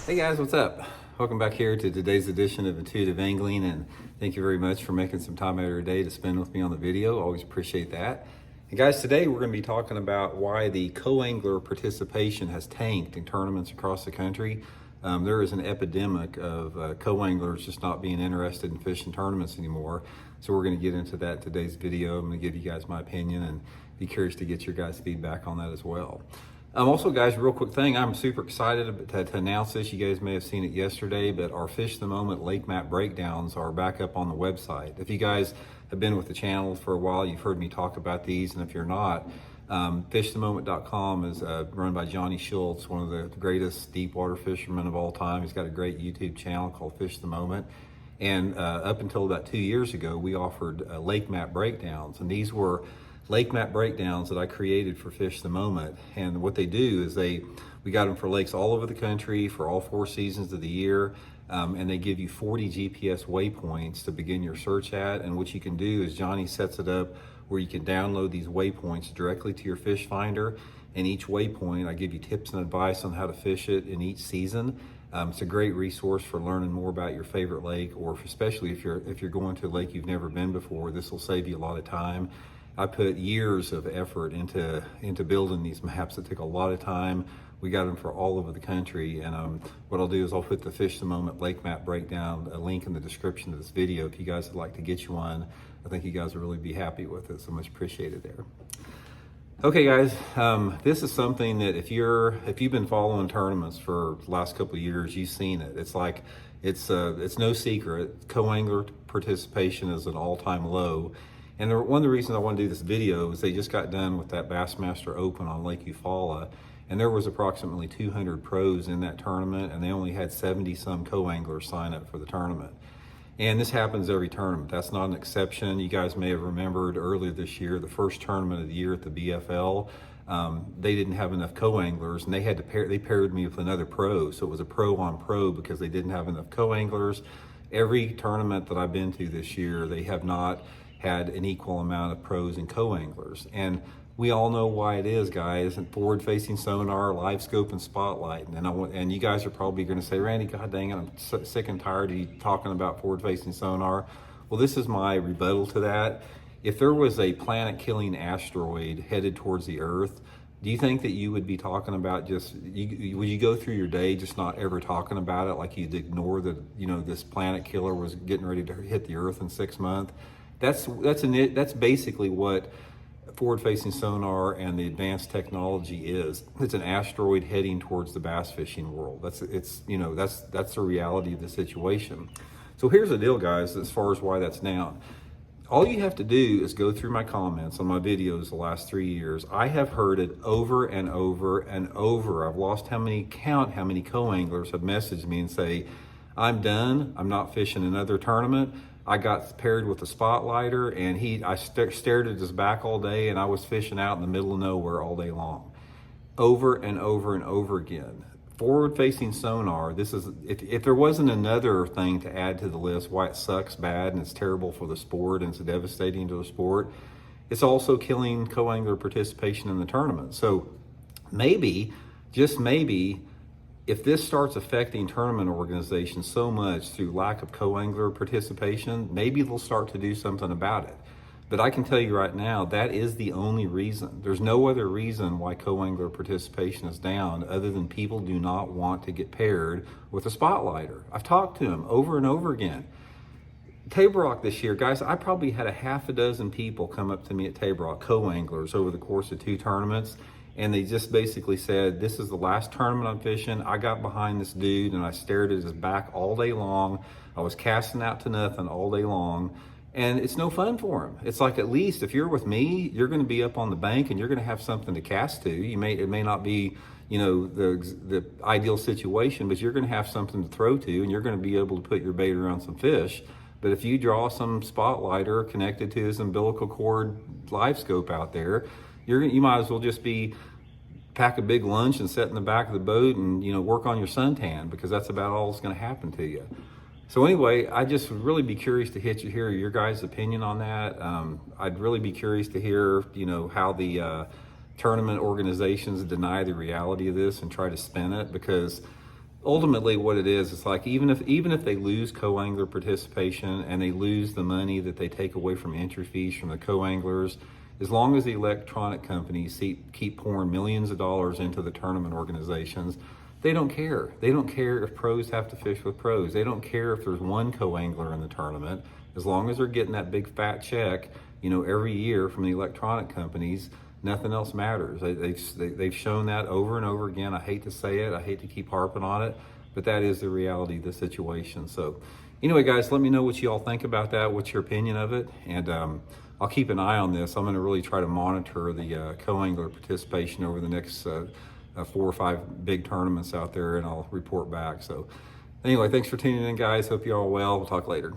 Hey guys, what's up? Welcome back here to today's edition of Intuitive Angling, and thank you very much for making some time out of your day to spend with me on the video. Always appreciate that. And guys, today we're going to be talking about why the co-angler participation has tanked in tournaments across the country. There is an epidemic of co-anglers just not being interested in fishing tournaments anymore. So we're going to get into that in today's video. I'm going to give you guys my opinion and be curious to get your guys' feedback on that as well. Also, guys, real quick thing, I'm super excited to announce this. You guys may have seen it yesterday, but our Fish the Moment lake map breakdowns are back up on the website. If you guys have been with the channel for a while, you've heard me talk about these, and if you're not, fishthemoment.com is run by Johnny Schultz, one of the greatest deep water fishermen of all time. He's got a great YouTube channel called Fish the Moment. And up until about 2 years ago, we offered lake map breakdowns, and these were lake map breakdowns that I created for Fish the Moment. And what they do is we got them for lakes all over the country for all 4 seasons of the year. And they give you 40 GPS waypoints to begin your search at. And what you can do is Johnny sets it up where you can download these waypoints directly to your fish finder. And each waypoint, I give you tips and advice on how to fish it in each season. It's a great resource for learning more about your favorite lake, or especially if you're going to a lake you've never been before. This will save you a lot of time. I put years of effort into building these maps. It took a lot of time. We got them for all over the country. And what I'll do is I'll put the Fish the Moment lake map breakdown, a link in the description of this video. If you guys would like to get you one, I think you guys will really be happy with it. So much appreciated there. Okay, guys, this is something that if you've been following tournaments for the last couple of years, you've seen it. It's no secret. Co-angler participation is an all-time low. And one of the reasons I want to do this video is they just got done with that Bassmaster Open on Lake Eufaula, and there was approximately 200 pros in that tournament, and they only had 70 some co-anglers sign up for the tournament. And this happens every tournament. That's not an exception. You guys may have remembered earlier this year, the first tournament of the year at the BFL, they didn't have enough co-anglers, and they paired me with another pro. So it was a pro on pro because they didn't have enough co-anglers. Every tournament that I've been to this year, they have not had an equal amount of pros and co-anglers. And we all know why it is, guys. And forward-facing sonar, live scope, and spotlight. And you guys are probably going to say, Randy, God dang it, I'm so sick and tired of you talking about forward-facing sonar. Well, this is my rebuttal to that. If there was a planet-killing asteroid headed towards the Earth, do you think that you would be talking about would you go through your day just not ever talking about it, like you'd ignore that, this planet killer was getting ready to hit the Earth in 6 months? That's basically what forward-facing sonar and the advanced technology is. It's an asteroid heading towards the bass fishing world. That's the reality of the situation. So here's the deal, guys, as far as why that's down. All you have to do is go through my comments on my videos the last 3 years. I have heard it over and over and over. I've lost how many co-anglers have messaged me and say, I'm done, I'm not fishing another tournament. I got paired with a spotlighter, and I stared at his back all day, and I was fishing out in the middle of nowhere all day long. Over and over and over again. Forward-facing sonar, if there wasn't another thing to add to the list why it sucks bad and it's terrible for the sport and it's devastating to the sport, it's also killing co-angler participation in the tournament. So maybe, just maybe, if this starts affecting tournament organizations so much through lack of co-angler participation, maybe they'll start to do something about it. But I can tell you right now, that is the only reason. There's no other reason why co-angler participation is down other than people do not want to get paired with a spotlighter. I've talked to them over and over again. Table Rock this year, guys, I probably had a half a dozen people come up to me at Table Rock, co-anglers, over the course of 2 tournaments. And they just basically said, this is the last tournament I'm fishing. I got behind this dude and I stared at his back all day long. I was casting out to nothing all day long. And it's no fun for him. It's like, at least if you're with me, you're going to be up on the bank and you're going to have something to cast to. It may not be, the ideal situation, but you're going to have something to throw to, and you're going to be able to put your bait around some fish. But if you draw some spotlighter connected to his umbilical cord live scope out there, you might as well just pack a big lunch and sit in the back of the boat and work on your suntan, because that's about all that's going to happen to you. So anyway, I just would really be curious to hear your guys' opinion on that. I'd really be curious to hear how the tournament organizations deny the reality of this and try to spin it, because ultimately what it is, it's like even if they lose co-angler participation and they lose the money that they take away from entry fees from the co-anglers, as long as the electronic companies keep pouring millions of dollars into the tournament organizations, they don't care. They don't care if pros have to fish with pros. They don't care if there's one co-angler in the tournament. As long as they're getting that big fat check, every year from the electronic companies, nothing else matters. They've shown that over and over again. I hate to say it. I hate to keep harping on it, but that is the reality of the situation. So anyway, guys, let me know what you all think about that. What's your opinion of it? And I'll keep an eye on this. I'm going to really try to monitor the co-angler participation over the next 4 or 5 big tournaments out there, and I'll report back. So anyway, thanks for tuning in, guys. Hope you're all well. We'll talk later.